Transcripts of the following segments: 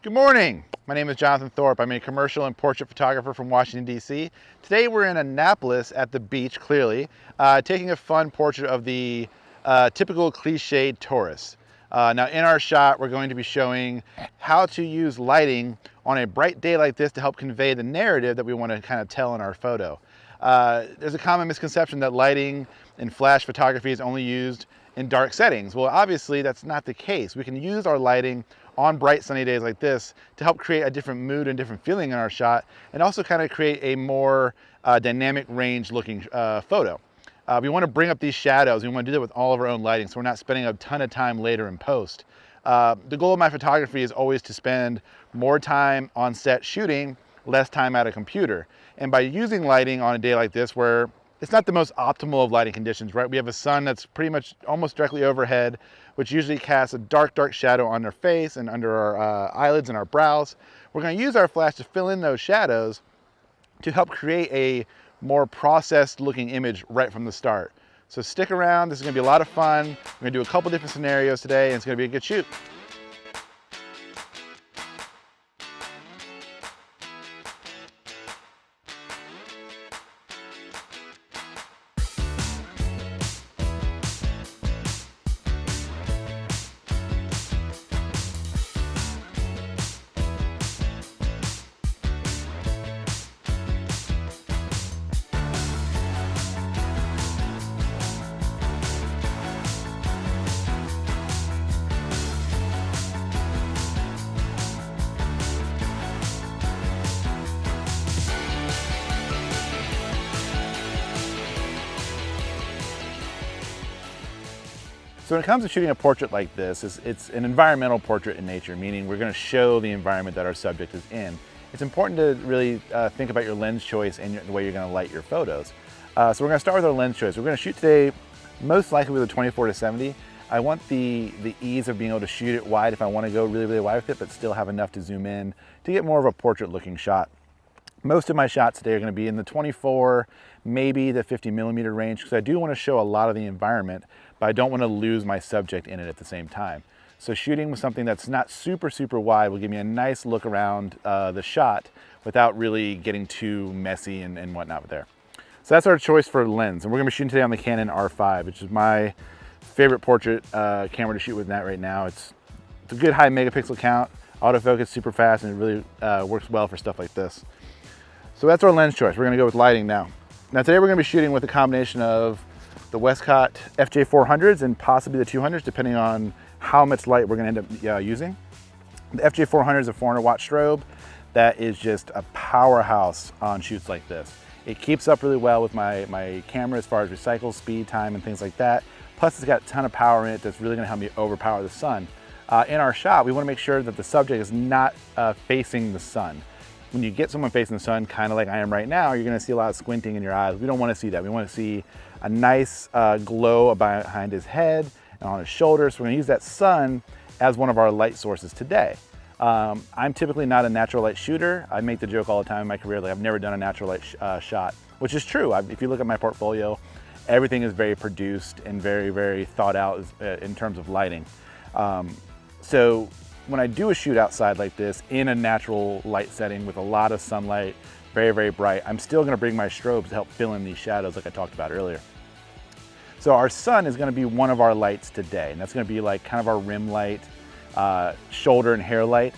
Good morning. My name is Jonathan Thorpe. I'm a commercial and portrait photographer from Washington, D.C. Today we're in Annapolis at the beach, clearly, taking a fun portrait of the typical cliched tourist. Now in our shot, we're going to be showing how to use lighting on a bright day like this to help convey the narrative that we want to kind of tell in our photo. There's a common misconception that lighting in flash photography is only used in dark settings. Well, obviously that's not the case. We can use our lighting on bright sunny days like this to help create a different mood and different feeling in our shot, and also kind of create a more dynamic range looking photo. We want to bring up these shadows. We want to do that with all of our own lighting, so we're not spending a ton of time later in post. The goal of my photography is always to spend more time on set shooting, less time at a computer. And by using lighting on a day like this, where it's not the most optimal of lighting conditions, right? We have a sun that's pretty much almost directly overhead, which usually casts a dark shadow on our face and under our eyelids and our brows. We're going to use our flash to fill in those shadows to help create a more processed looking image right from the start. So stick around. This is going to be a lot of fun. We're going to do a couple different scenarios today, and it's going to be a good shoot. So when it comes to shooting a portrait like this, it's an environmental portrait in nature, meaning we're going to show the environment that our subject is in. It's important to really think about your lens choice and the way you're going to light your photos. So we're going to start with our lens choice. We're going to shoot today most likely with a 24-70. I want the ease of being able to shoot it wide if I want to go really, really wide with it, but still have enough to zoom in to get more of a portrait looking shot. Most of my shots today are going to be in the 24, maybe the 50mm range, because I do want to show a lot of the environment, but I don't want to lose my subject in it at the same time. So shooting with something that's not super, super wide will give me a nice look around the shot without really getting too messy and whatnot there. So that's our choice for lens. And we're going to be shooting today on the Canon R5, which is my favorite portrait camera to shoot with right now. It's a good high megapixel count, autofocus super fast, and it really works well for stuff like this. So that's our lens choice. We're going to go with lighting now. Now today we're going to be shooting with a combination of the Westcott FJ400s and possibly the 200s, depending on how much light we're going to end up using. The FJ400 is a 400 watt strobe that is just a powerhouse on shoots like this. It keeps up really well with my camera as far as recycle speed, time, and things like that. Plus it's got a ton of power in it that's really going to help me overpower the sun. In our shot, we want to make sure that the subject is not facing the sun. When you get someone facing the sun, kind of like I am right now, you're gonna see a lot of squinting in your eyes. We don't wanna see that. We wanna see a nice glow behind his head and on his shoulders. So we're gonna use that sun as one of our light sources today. I'm typically not a natural light shooter. I make the joke all the time in my career, like I've never done a natural light shot, which is true. If you look at my portfolio, everything is very produced and very, very thought out in terms of lighting. So when I do a shoot outside like this in a natural light setting with a lot of sunlight, very, very bright, I'm still gonna bring my strobes to help fill in these shadows like I talked about earlier. So our sun is gonna be one of our lights today, and that's gonna be like kind of our rim light, shoulder and hair light.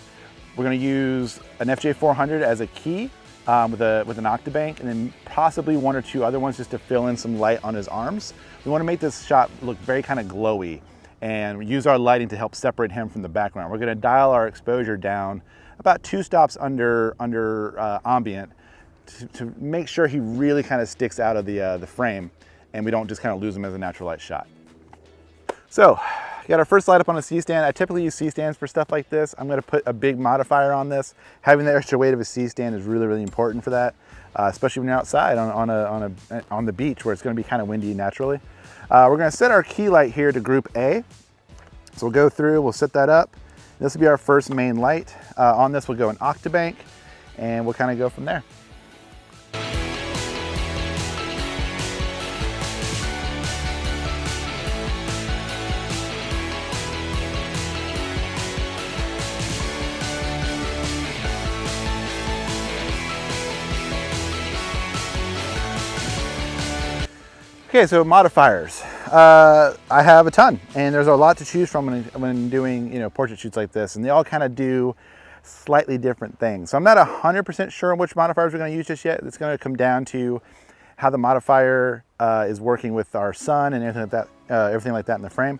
We're gonna use an FJ400 as a key with an octabank, and then possibly one or two other ones just to fill in some light on his arms. We wanna make this shot look very kind of glowy, and use our lighting to help separate him from the background. We're gonna dial our exposure down about 2 stops under ambient to make sure he really kind of sticks out of the frame and we don't just kind of lose him as a natural light shot. So, got our first light up on a C-stand. I typically use C-stands for stuff like this. I'm gonna put a big modifier on this. Having the extra weight of a C-stand is really, really important for that, especially when you're outside on the beach where it's gonna be kind of windy naturally. We're gonna set our key light here to group A. So we'll go through, we'll set that up. This will be our first main light. On this we'll go an octabank, and we'll kind of go from there. Okay, so modifiers. I have a ton, and there's a lot to choose from when doing, portrait shoots like this, and they all kind of do slightly different things. So I'm not 100% sure on which modifiers we're going to use just yet. It's going to come down to how the modifier is working with our sun and everything like that in the frame.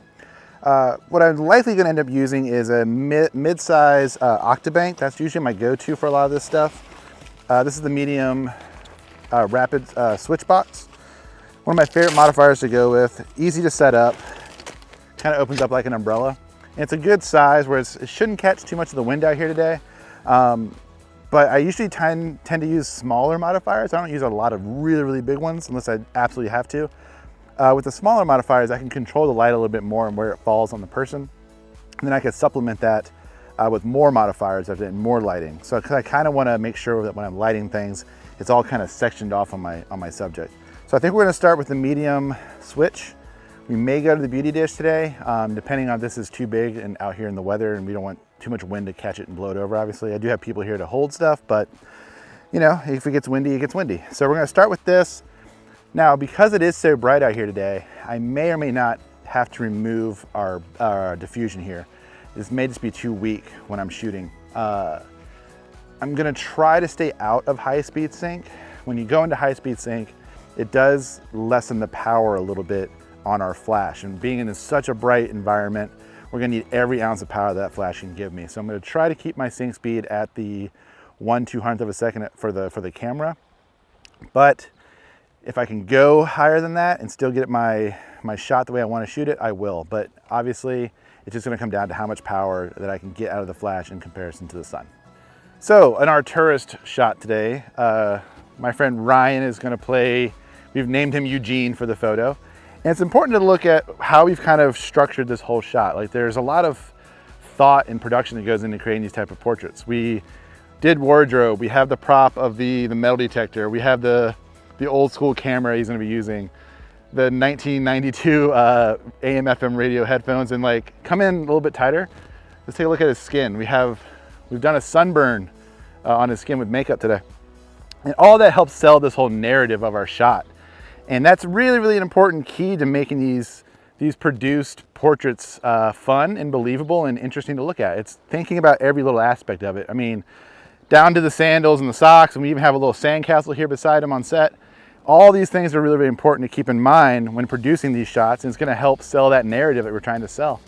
What I'm likely going to end up using is a mid-size Octabank. That's usually my go-to for a lot of this stuff. This is the medium rapid switch box. One of my favorite modifiers to go with, easy to set up, kind of opens up like an umbrella. And it's a good size where it shouldn't catch too much of the wind out here today. But I usually tend to use smaller modifiers. I don't use a lot of really big ones unless I absolutely have to. With the smaller modifiers, I can control the light a little bit more and where it falls on the person. And then I could supplement that with more modifiers and more lighting. So I kind of want to make sure that when I'm lighting things, it's all kind of sectioned off on my subject. So I think we're going to start with the medium switch. We may go to the beauty dish today, depending on if this is too big and out here in the weather and we don't want too much wind to catch it and blow it over, obviously. I do have people here to hold stuff, but if it gets windy, it gets windy. So we're going to start with this. Now, because it is so bright out here today, I may or may not have to remove our diffusion here. This may just be too weak when I'm shooting. I'm going to try to stay out of high-speed sync. When you go into high-speed sync, it does lessen the power a little bit on our flash. And being in such a bright environment, we're gonna need every ounce of power that flash can give me. So I'm gonna try to keep my sync speed at the 1/200th of a second for the camera. But if I can go higher than that and still get my shot the way I wanna shoot it, I will. But obviously, it's just gonna come down to how much power that I can get out of the flash in comparison to the sun. So in our tourist shot today, my friend Ryan is gonna play. We've named him Eugene for the photo. And it's important to look at how we've kind of structured this whole shot. Like there's a lot of thought and production that goes into creating these type of portraits. We did wardrobe, we have the prop of the metal detector, we have the old school camera he's gonna be using, the 1992 AM FM radio headphones, and like come in a little bit tighter. Let's take a look at his skin. We've done a sunburn on his skin with makeup today. And all that helps sell this whole narrative of our shot. And that's really an important key to making these produced portraits fun and believable and interesting to look at. It's thinking about every little aspect of it. I mean, down to the sandals and the socks, and we even have a little sandcastle here beside him on set. All these things are really important to keep in mind when producing these shots, and it's gonna help sell that narrative that we're trying to sell.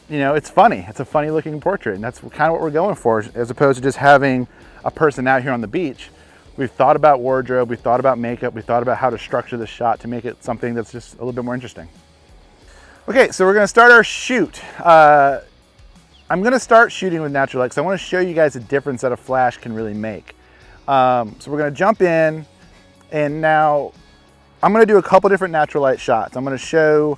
It's funny. It's a funny looking portrait, and that's kind of what we're going for, as opposed to just having a person out here on the beach. We've thought about wardrobe, we've thought about makeup, we've thought about how to structure the shot to make it something that's just a little bit more interesting. Okay, so we're gonna start our shoot. I'm gonna start shooting with natural light because I wanna show you guys the difference that a flash can really make. So we're gonna jump in, and now I'm gonna do a couple different natural light shots. I'm gonna show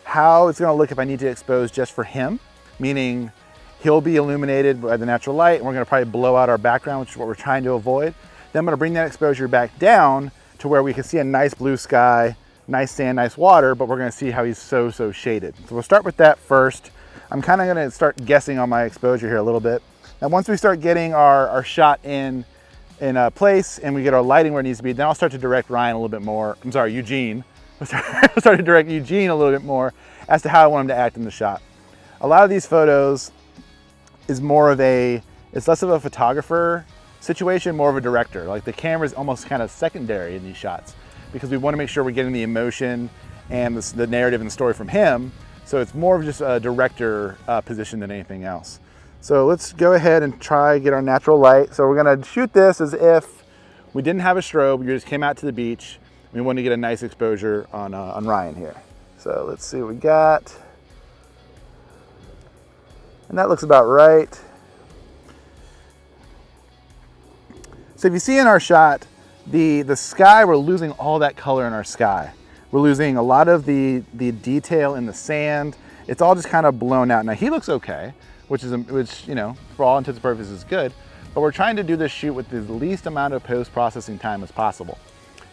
how it's gonna look if I need to expose just for him, meaning he'll be illuminated by the natural light, and we're gonna probably blow out our background, which is what we're trying to avoid. Then I'm gonna bring that exposure back down to where we can see a nice blue sky, nice sand, nice water, but we're gonna see how he's so shaded. So we'll start with that first. I'm kinda gonna start guessing on my exposure here a little bit. Now once we start getting our shot in place and we get our lighting where it needs to be, then I'll start to direct Ryan a little bit more. I'm sorry, Eugene. I'll start to direct Eugene a little bit more as to how I want him to act in the shot. A lot of these photos is it's less of a photographer situation, more of a director. Like the camera is almost kind of secondary in these shots because we want to make sure we're getting the emotion and the narrative and the story from him. So it's more of just a director position than anything else. So let's go ahead and try get our natural light. So we're gonna shoot this as if we didn't have a strobe, we just came out to the beach. We want to get a nice exposure on Ryan here. So let's see what we got. And that looks about right. So if you see in our shot, the sky, we're losing all that color in our sky. We're losing a lot of the detail in the sand. It's all just kind of blown out. Now he looks okay, which for all intents and purposes is good, but we're trying to do this shoot with the least amount of post-processing time as possible.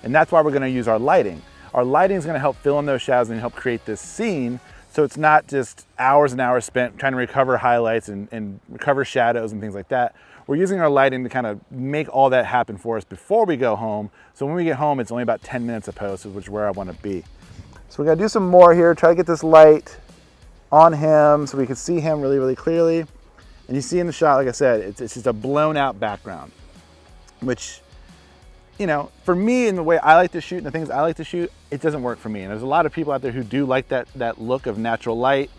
And that's why we're gonna use our lighting. Our lighting is gonna help fill in those shadows and help create this scene So it's not just hours and hours spent trying to recover highlights and recover shadows and things like that. We're using our lighting to kind of make all that happen for us before we go home. So when we get home, it's only about 10 minutes of post, which is where I want to be. So we're gonna do some more here, try to get this light on him so we can see him really, really clearly. And you see in the shot, like I said, it's just a blown out background, which, you know, for me and the way I like to shoot and the things I like to shoot, it doesn't work for me. And there's a lot of people out there who do like that look of natural light,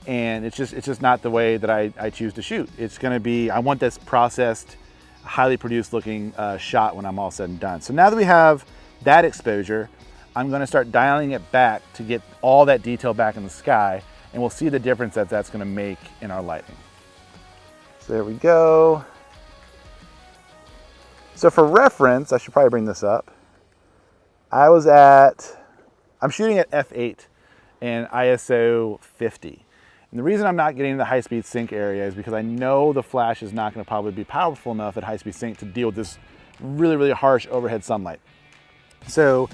and it's just not the way that I choose to shoot. It's gonna be, I want this processed, highly produced looking shot when I'm all said and done. So now that we have that exposure, I'm gonna start dialing it back to get all that detail back in the sky, and we'll see the difference that that's gonna make in our lighting. So there we go. So for reference, I should probably bring this up. I'm shooting at f8 and ISO 50. And the reason I'm not getting the high-speed sync area is because I know the flash is not gonna probably be powerful enough at high-speed sync to deal with this really, really harsh overhead sunlight. So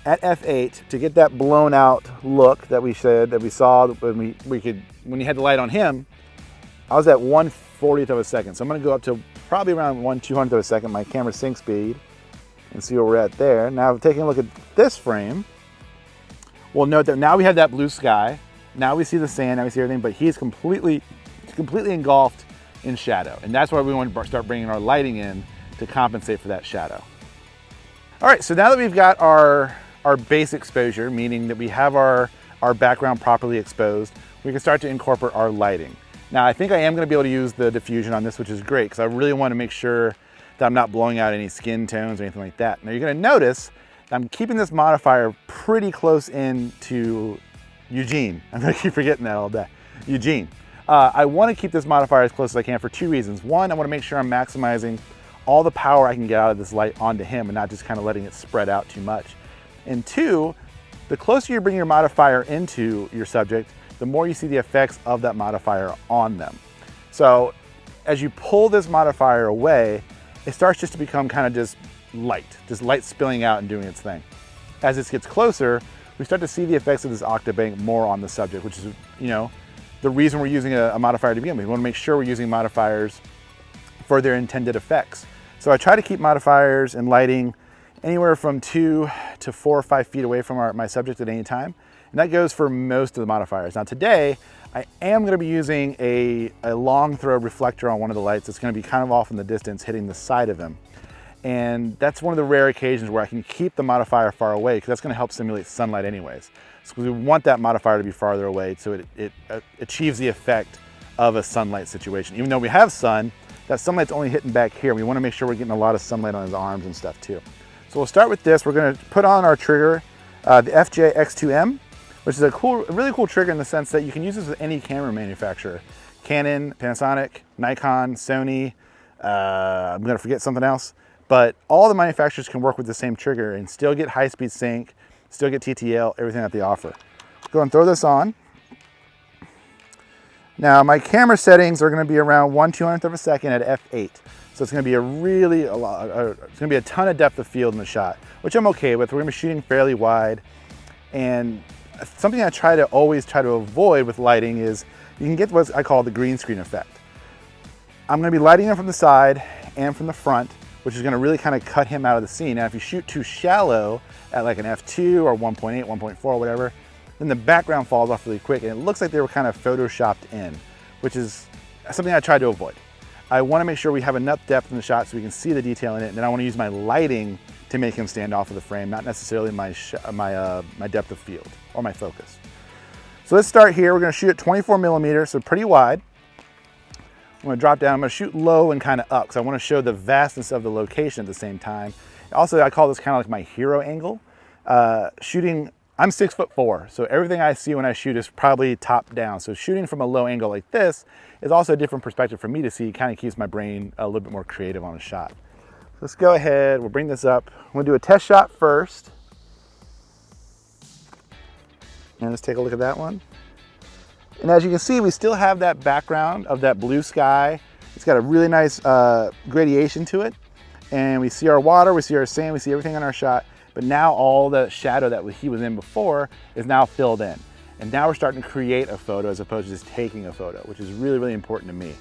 at f8, to get that blown out look that we saw when when you had the light on him, I was at 1/40th of a second. So I'm gonna go up to probably around 1/200th of a second, my camera sync speed, and see where we're at there. Now taking a look at this frame, we'll note that now we have that blue sky. Now we see the sand, now we see everything, but he's completely engulfed in shadow. And that's why we want to start bringing our lighting in to compensate for that shadow. All right, so now that we've got our base exposure, meaning that we have our background properly exposed, we can start to incorporate our lighting. Now I think I am gonna be able to use the diffusion on this, which is great, because I really want to make sure that I'm not blowing out any skin tones or anything like that. Now you're gonna notice that I'm keeping this modifier pretty close in to Eugene. I'm gonna keep forgetting that all day. Eugene. I wanna keep this modifier as close as I can for two reasons. One, I wanna make sure I'm maximizing all the power I can get out of this light onto him and not just kind of letting it spread out too much. And two, the closer you bring your modifier into your subject, the more you see the effects of that modifier on them. So as you pull this modifier away, it starts just to become kind of just light spilling out and doing its thing. As this gets closer, we start to see the effects of this octabank more on the subject, which is, you know, the reason we're using a modifier to begin with. We want to make sure we're using modifiers for their intended effects. So I try to keep modifiers and lighting anywhere from 2 to 4 or 5 feet away from my subject at any time. And that goes for most of the modifiers. Now today, I am gonna be using a long throw reflector on one of the lights that's gonna be kind of off in the distance, hitting the side of him. And that's one of the rare occasions where I can keep the modifier far away, because that's gonna help simulate sunlight anyways. So we want that modifier to be farther away so it achieves the effect of a sunlight situation. Even though we have sun, that sunlight's only hitting back here. We wanna make sure we're getting a lot of sunlight on his arms and stuff too. So we'll start with this. We're gonna put on our trigger, the FJ X2M, which is a really cool trigger in the sense that you can use this with any camera manufacturer. Canon, Panasonic, Nikon, Sony, I'm gonna forget something else, but all the manufacturers can work with the same trigger and still get high-speed sync, still get TTL, everything that they offer. Go and throw this on. Now my camera settings are gonna be around 1/200th of a second at f8. So it's gonna be it's gonna be a ton of depth of field in the shot, which I'm okay with. We're gonna be shooting fairly wide. And something I always try to avoid with lighting is you can get what I call the green screen effect. I'm gonna be lighting him from the side and from the front, which is gonna really kind of cut him out of the scene. Now, if you shoot too shallow at like an f2 or 1.8, 1.4, whatever, then the background falls off really quick and it looks like they were kind of photoshopped in, which is something I try to avoid. I wanna make sure we have enough depth in the shot so we can see the detail in it, and then I wanna use my lighting to make him stand off of the frame, not necessarily my depth of field or my focus. So let's start here. We're gonna shoot at 24 millimeters, so pretty wide. I'm gonna drop down. I'm gonna shoot low and kind of up because I wanna show the vastness of the location at the same time. Also, I call this kind of like my hero angle. I'm 6'4", so everything I see when I shoot is probably top down. So shooting from a low angle like this is also a different perspective for me to see. It kind of keeps my brain a little bit more creative on a shot. Let's go ahead, we'll bring this up. I'm gonna do a test shot first. And let's take a look at that one. And as you can see, we still have that background of that blue sky. It's got a really nice gradation to it. And we see our water, we see our sand, we see everything on our shot. But now all the shadow that he was in before is now filled in. And now we're starting to create a photo as opposed to just taking a photo, which is really, really important to me.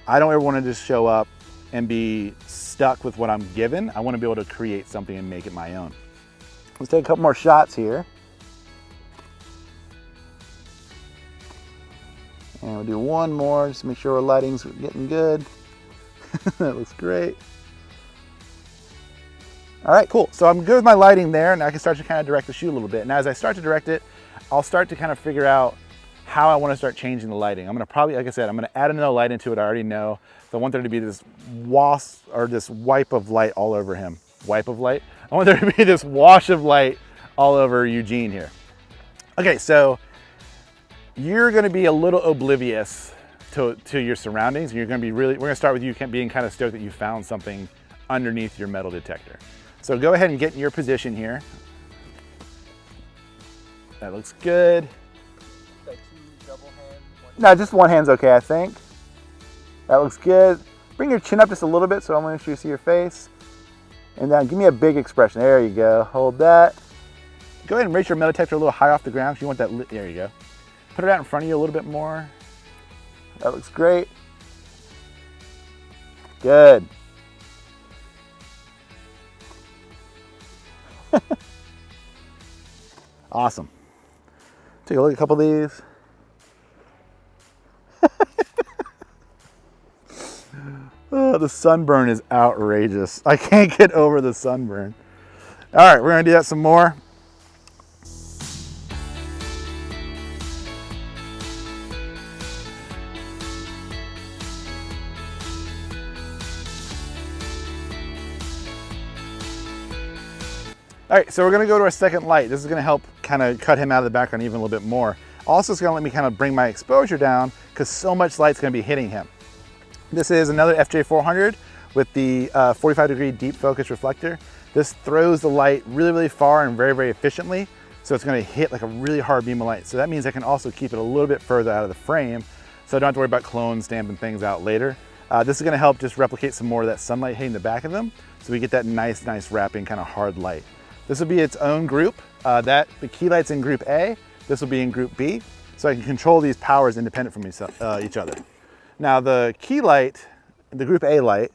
I don't ever want to just show up and be stuck with what I'm given. I want to be able to create something and make it my own. Let's take a couple more shots here. And we'll do one more just to make sure our lighting's getting good. That looks great. All right, cool. So I'm good with my lighting there, and I can start to kind of direct the shoot a little bit. And as I start to direct it, I'll start to kind of figure out how I want to start changing the lighting. I'm going to probably, like I said, I'm going to add another light into it. I already know. So I want there to be this wasp or this wipe of light all over him. Wipe of light? I want there to be this wash of light all over Eugene here. Okay, so you're going to be a little oblivious to your surroundings. You're going to be we're going to start with you being kind of stoked that you found something underneath your metal detector. So go ahead and get in your position here. That looks good. Like two double hands? No, just one hand's okay, I think. That looks good. Bring your chin up just a little bit so I want to make sure you see your face. And then give me a big expression. There you go. Hold that. Go ahead and raise your metal detector a little high off the ground because you want that. There you go. Put it out in front of you a little bit more. That looks great. Good. Awesome. Take a look at a couple of these. Oh, the sunburn is outrageous. I can't get over the sunburn. All right, we're gonna do that some more. All right, so we're gonna go to our second light. This is gonna help kind of cut him out of the background even a little bit more. Also, it's gonna let me kind of bring my exposure down because so much light's gonna be hitting him. This is another FJ400 with the 45-degree deep focus reflector. This throws the light really, really far and very, very efficiently. So it's gonna hit like a really hard beam of light. So that means I can also keep it a little bit further out of the frame so I don't have to worry about clones stamping things out later. This is gonna help just replicate some more of that sunlight hitting the back of them so we get that nice wrapping kind of hard light. This will be its own group. The key light's in group A. This will be in group B. So I can control these powers independent from each other. Now the key light, the group A light,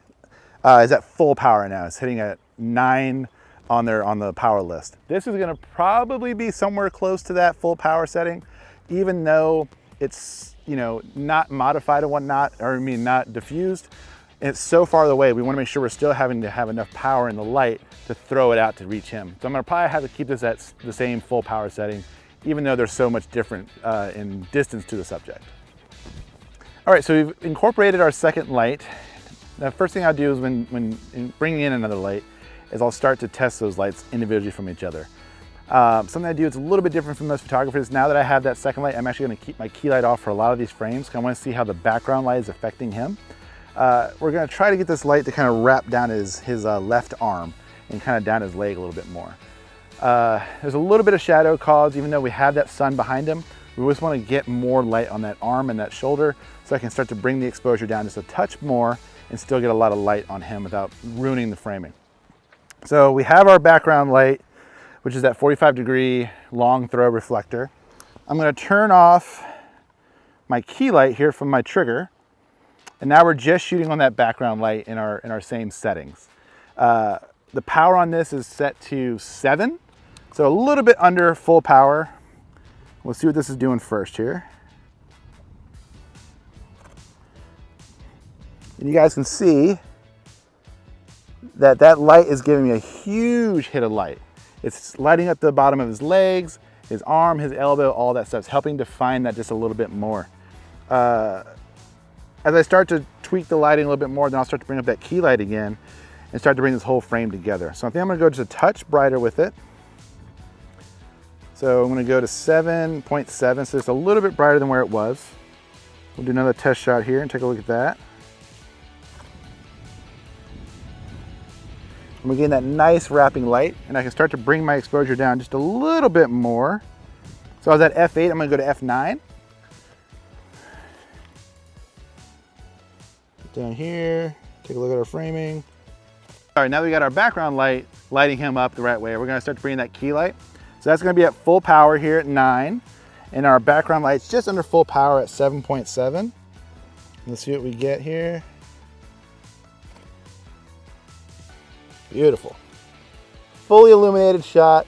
is at full power now. It's hitting at 9 on the power list. This is gonna probably be somewhere close to that full power setting, even though it's, you know, not modified and whatnot, or I mean not diffused. It's so far away, we wanna make sure we're still having to have enough power in the light to throw it out to reach him. So I'm gonna probably have to keep this at the same full power setting, even though there's so much different in distance to the subject. All right, so we've incorporated our second light. The first thing I'll do is when bringing in another light is I'll start to test those lights individually from each other. Something I do that's a little bit different from most photographers. Now that I have that second light, I'm actually gonna keep my key light off for a lot of these frames because I wanna see how the background light is affecting him. We're gonna try to get this light to kind of wrap down his left arm and kind of down his leg a little bit more. There's a little bit of shadow caused, even though we have that sun behind him. We always want to get more light on that arm and that shoulder so I can start to bring the exposure down just a touch more and still get a lot of light on him without ruining the framing. So we have our background light, which is that 45-degree long throw reflector. I'm going to turn off my key light here from my trigger, and now we're just shooting on that background light in our same settings. The power on this is set to 7, so a little bit under full power. We'll see what this is doing first here. And you guys can see that that light is giving me a huge hit of light. It's lighting up the bottom of his legs, his arm, his elbow, all that stuff. It's helping define that just a little bit more. As I start to tweak the lighting a little bit more, then I'll start to bring up that key light again and start to bring this whole frame together. So I think I'm gonna go just a touch brighter with it. So I'm gonna go to 7.7, so it's a little bit brighter than where it was. We'll do another test shot here and take a look at that. And we're getting that nice wrapping light, and I can start to bring my exposure down just a little bit more. So I was at F8, I'm gonna go to F9. Down here, take a look at our framing. All right, now we got our background light lighting him up the right way. We're gonna start to bring in that key light. So that's gonna be at full power here at 9. And our background light's just under full power at 7.7. Let's see what we get here. Beautiful. Fully illuminated shot.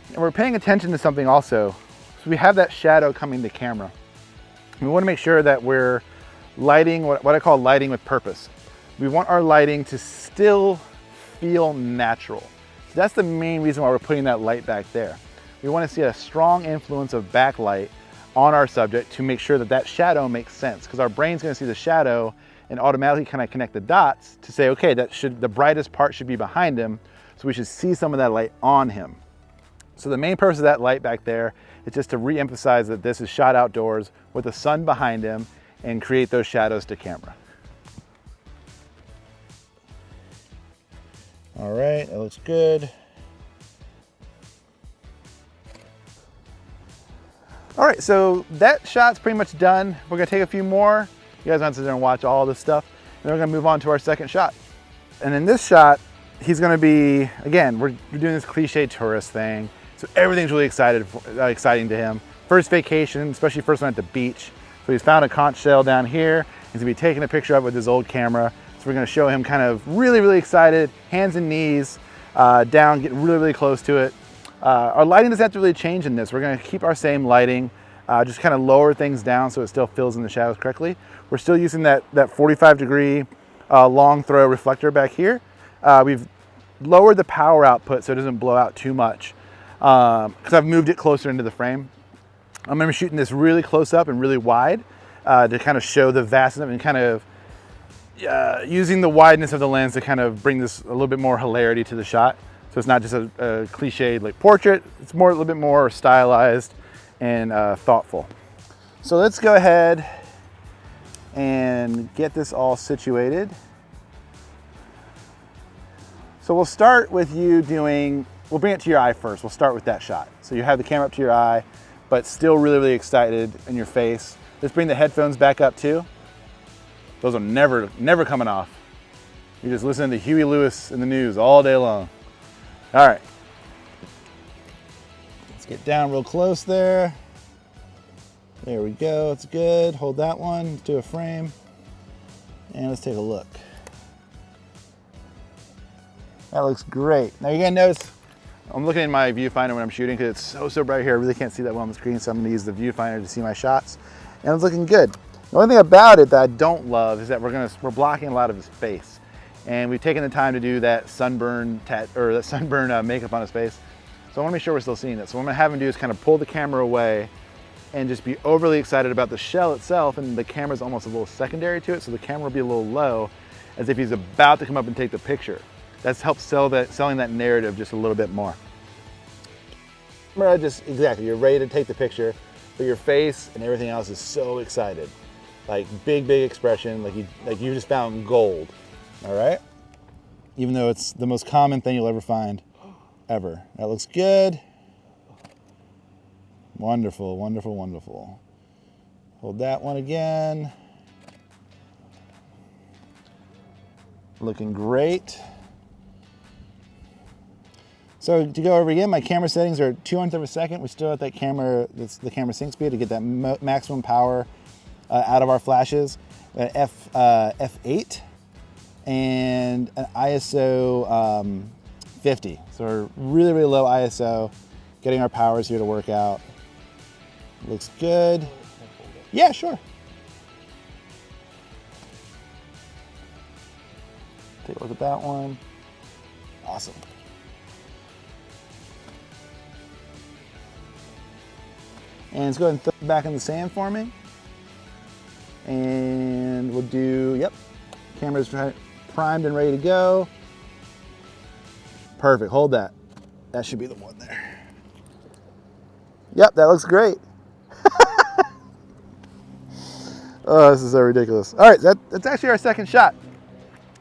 And we're paying attention to something also. So we have that shadow coming to camera. We want to make sure that we're lighting, what I call lighting with purpose. We want our lighting to still feel natural. So that's the main reason why we're putting that light back there. We want to see a strong influence of backlight on our subject to make sure that that shadow makes sense, because our brain's going to see the shadow and automatically kind of connect the dots to say, okay, the brightest part should be behind him, so we should see some of that light on him. So the main purpose of that light back there is just to re-emphasize that this is shot outdoors with the sun behind him and create those shadows to camera. All right, that looks good. All right, so that shot's pretty much done. We're gonna take a few more. You guys want to sit there and watch all this stuff. And then we're gonna move on to our second shot. And in this shot, he's gonna be, again, we're doing this cliche tourist thing. So everything's really exciting to him. First vacation, especially first one at the beach. So he's found a conch shell down here. He's gonna be taking a picture of it with his old camera. So we're gonna show him kind of really, really excited, hands and knees down, getting really, really close to it. Our lighting doesn't have to really change in this. We're gonna keep our same lighting, just kind of lower things down so it still fills in the shadows correctly. We're still using that 45-degree long throw reflector back here. We've lowered the power output so it doesn't blow out too much because I've moved it closer into the frame. I'm gonna be shooting this really close up and really wide to kind of show the vastness and kind of using the wideness of the lens to kind of bring this a little bit more hilarity to the shot. So it's not just a cliched like portrait, it's more a little bit more stylized and thoughtful. So let's go ahead and get this all situated. So we'll start with you doing, we'll bring it to your eye first. We'll start with that shot. So you have the camera up to your eye, but still really, really excited in your face. Let's bring the headphones back up too. Those are never coming off. You're just listening to Huey Lewis in the news all day long. All right, let's get down real close there. There we go, it's good. Hold that one, let's do a frame. And let's take a look. That looks great. Now you're gonna notice, I'm looking in my viewfinder when I'm shooting because it's so bright here, I really can't see that well on the screen, so I'm gonna use the viewfinder to see my shots. And it's looking good. The only thing about it that I don't love is that we're blocking a lot of his face. And we've taken the time to do that sunburn makeup on his face. So I wanna make sure we're still seeing it. So what I'm gonna have him do is kind of pull the camera away and just be overly excited about the shell itself, and the camera's almost a little secondary to it, so the camera will be a little low, as if he's about to come up and take the picture. That's helped selling that narrative just a little bit more. Exactly, you're ready to take the picture, but your face and everything else is so excited. Like big expression, like you just found gold. All right, even though it's the most common thing you'll ever find, ever. That looks good. Wonderful, wonderful, wonderful. Hold that one again. Looking great. So to go over again, my camera settings are 200th of a second. We still have that camera, that's the camera sync speed to get that maximum power out of our flashes. F8. And an ISO 50. So we're really, really low ISO, getting our powers here to work out. Looks good. Yeah, sure. Take a look at that one. Awesome. And let's go ahead and throw it back in the sand for me. And we'll do, yep, camera's primed and ready to go. Perfect, hold that. That should be the one there. Yep, that looks great. Oh, this is so ridiculous. All right, that's actually our second shot.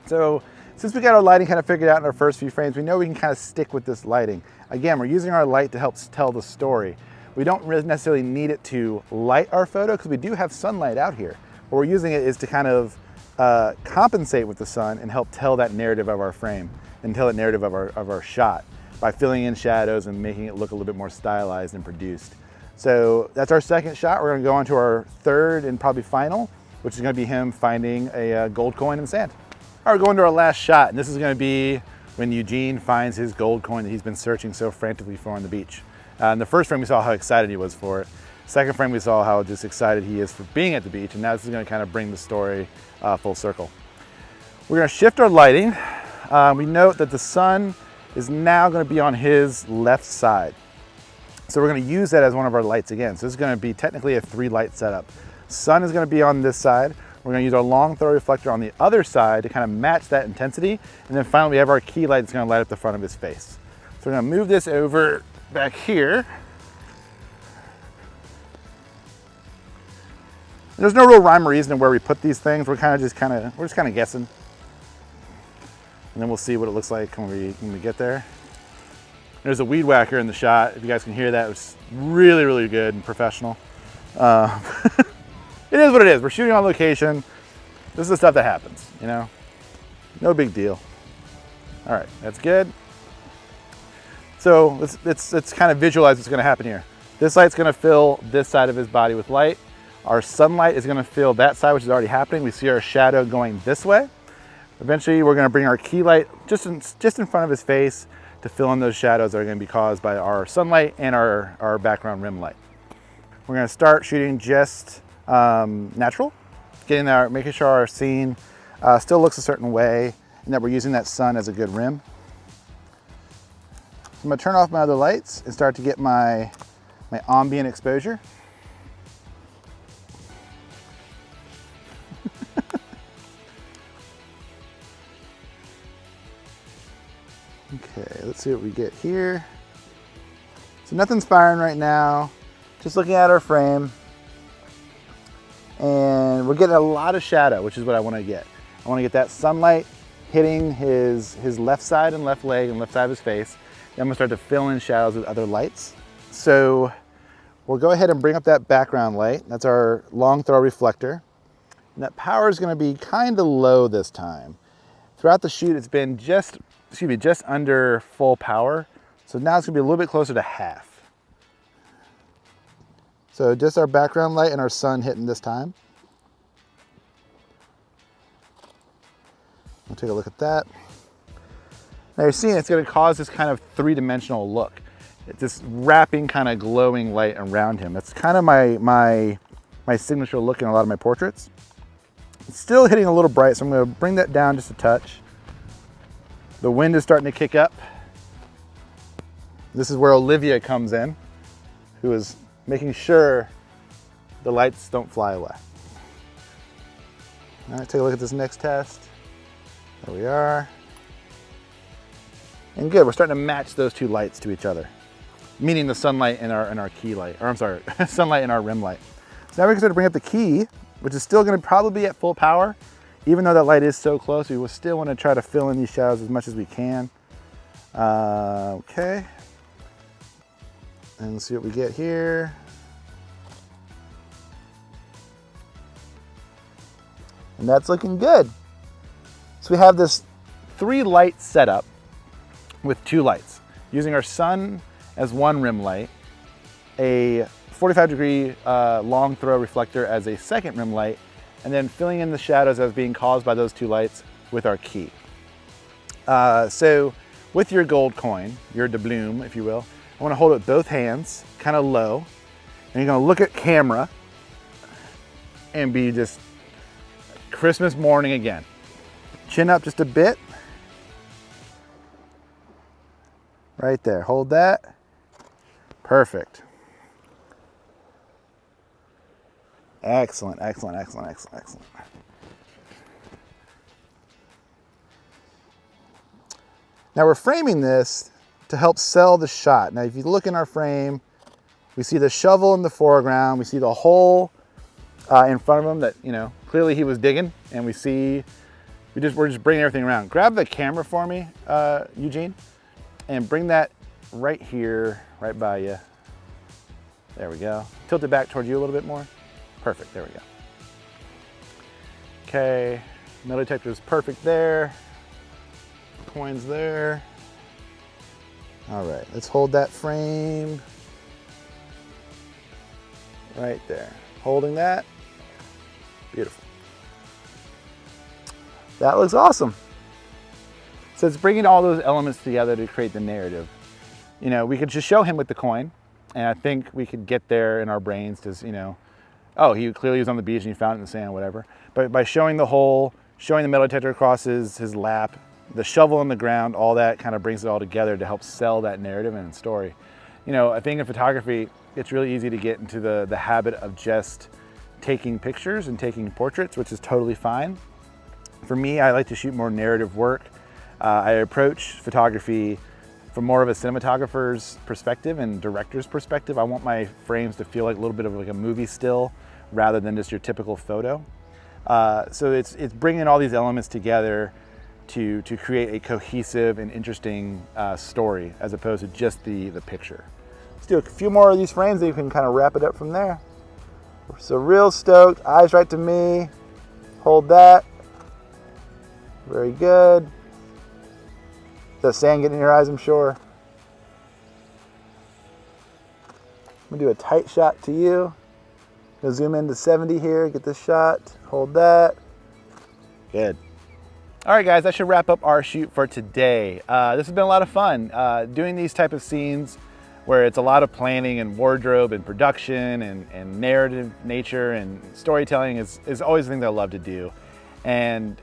So since we got our lighting kind of figured out in our first few frames, we know we can kind of stick with this lighting. Again, we're using our light to help tell the story. We don't really necessarily need it to light our photo because we do have sunlight out here. What we're using it is to kind of compensate with the sun and help tell that narrative of our frame and tell that narrative of our shot by filling in shadows and making it look a little bit more stylized and produced. So that's our second shot. We're gonna go on to our third and probably final, which is gonna be him finding a gold coin in the sand. All right, we're going to our last shot, and this is gonna be when Eugene finds his gold coin that he's been searching so frantically for on the beach. In the first frame, we saw how excited he was for it. Second frame, we saw how just excited he is for being at the beach, and now this is gonna kind of bring the story full circle. We're gonna shift our lighting. We note that the sun is now gonna be on his left side. So we're gonna use that as one of our lights again. So this is gonna be technically a 3-light setup. Sun is gonna be on this side. We're gonna use our long throw reflector on the other side to kind of match that intensity. And then finally we have our key light that's gonna light up the front of his face. So we're gonna move this over back here. There's no real rhyme or reason to where we put these things. We're just kind of guessing. And then we'll see what it looks like when we get there. There's a weed whacker in the shot. If you guys can hear that, it's really, really good and professional. It is what it is. We're shooting on location. This is the stuff that happens, you know? No big deal. All right, that's good. So let's kind of visualize what's gonna happen here. This light's gonna fill this side of his body with light. Our sunlight is gonna fill that side, which is already happening. We see our shadow going this way. Eventually, we're gonna bring our key light just in front of his face to fill in those shadows that are gonna be caused by our sunlight and our background rim light. We're gonna start shooting just natural, making sure our scene still looks a certain way and that we're using that sun as a good rim. I'm gonna turn off my other lights and start to get my ambient exposure. Okay, let's see what we get here. So nothing's firing right now, just looking at our frame. And we're getting a lot of shadow, which is what I want to get. I want to get that sunlight hitting his left side and left leg and left side of his face. Then I'm gonna start to fill in shadows with other lights. So we'll go ahead and bring up that background light. That's our long throw reflector. And that power is gonna be kind of low this time. Throughout the shoot, it's been just under full power. So now it's gonna be a little bit closer to half. So just our background light and our sun hitting this time. We'll take a look at that. Now you're seeing it's gonna cause this kind of 3-dimensional look. It's this wrapping kind of glowing light around him. That's kind of my signature look in a lot of my portraits. It's still hitting a little bright, so I'm gonna bring that down just a touch. The wind is starting to kick up. This is where Olivia comes in, who is making sure the lights don't fly away. All right, take a look at this next test. There we are. And good, we're starting to match those two lights to each other, meaning the sunlight and our key light, or I'm sorry, sunlight and our rim light. So now we're going to bring up the key, which is still going to probably be at full power. Even though that light is so close, we will still want to try to fill in these shadows as much as we can. Okay. And let's see what we get here. And that's looking good. So we have this 3-light setup with 2 lights, using our sun as one rim light, a 45-degree long throw reflector as a second rim light, and then filling in the shadows as being caused by those 2 lights with our key. So with your gold coin, your doubloon, if you will, I want to hold it with both hands, kind of low, and you're going to look at camera and be just Christmas morning again. Chin up just a bit. Right there, hold that. Perfect. Excellent, excellent, excellent, excellent, excellent. Now we're framing this to help sell the shot. Now if you look in our frame, we see the shovel in the foreground, we see the hole in front of him that, you know, clearly he was digging, and we're just bringing everything around. Grab the camera for me, Eugene, and bring that right here, right by you. There we go. Tilt it back towards you a little bit more. Perfect, there we go. Okay, metal detector is perfect there. Coins there. All right, let's hold that frame. right there. Holding that. Beautiful. That looks awesome. So it's bringing all those elements together to create the narrative. You know, we could just show him with the coin, and I think we could get there in our brains to, you know, oh, he clearly was on the beach and he found it in the sand, whatever. But by showing the hole, showing the metal detector across his lap, the shovel in the ground, all that kind of brings it all together to help sell that narrative and story. You know, I think in photography, it's really easy to get into the habit of just taking pictures and taking portraits, which is totally fine. For me, I like to shoot more narrative work. I approach photography from more of a cinematographer's perspective and director's perspective. I want my frames to feel like a little bit of like a movie still rather than just your typical photo. So it's bringing all these elements together to create a cohesive and interesting story as opposed to just the picture. Let's do a few more of these frames and you can kind of wrap it up from there. So real stoked, eyes right to me, hold that. Very good. The sand getting in your eyes, I'm sure. I'm gonna do a tight shot to you. Gonna zoom into 70 here, get this shot, hold that. Good. All right guys, that should wrap up our shoot for today. This has been a lot of fun. Doing these type of scenes where it's a lot of planning and wardrobe and production and narrative nature and storytelling is always the thing that I love to do. And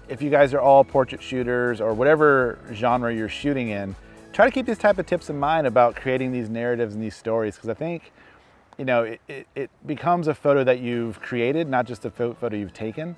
if you guys are all portrait shooters or whatever genre you're shooting in, try to keep these type of tips in mind about creating these narratives and these stories, because I think, you know, it becomes a photo that you've created, not just a photo you've taken.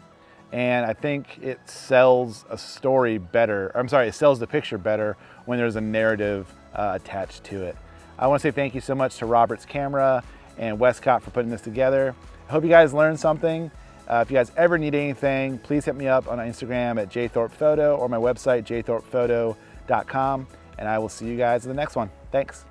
And I think it sells a story better, or I'm sorry, it sells the picture better when there's a narrative attached to it. I want to say thank you so much to Robert's Camera and Westcott for putting this together. I hope you guys learned something. If you guys ever need anything, please hit me up on Instagram at jthorpephoto or my website, jthorpephoto.com, and I will see you guys in the next one. Thanks.